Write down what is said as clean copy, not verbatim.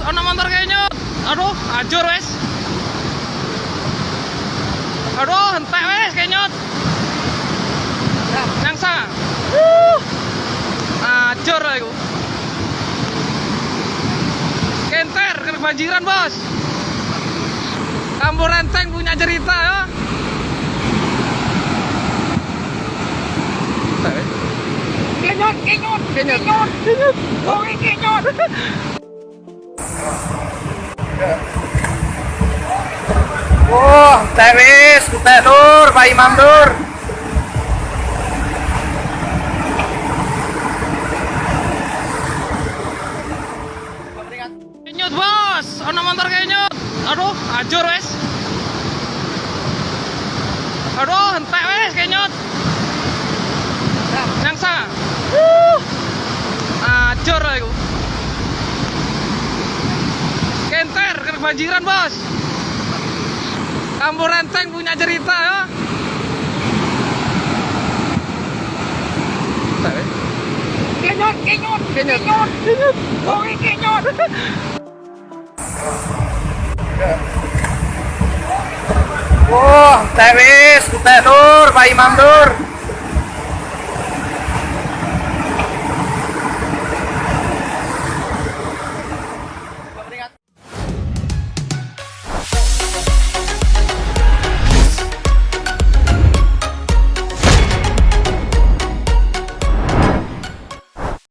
ana motor kenyut. Aduh, ajur wes. Aduh, entek wes kenyut. Nyangsa. Ajur lah iku. Kenter kena banjiran, Bos. Kampung Renteng punya cerita ya. Kenyot. Oh, kenyot. Wah, tewis, kutek Nur, Pak Imam Nur. Kenyut, Bos. Ana motor kenyut. Aduh, ajur wes. Aduh, entek wes kenyut. Nyangsa. Ajur lah iku. Kenter kena banjiran, Bos. Kampung Renteng punya cerita ya. Kenyot. Oh, kenyot. Wah, tewis, kutek Nur, Pak Imam Nur.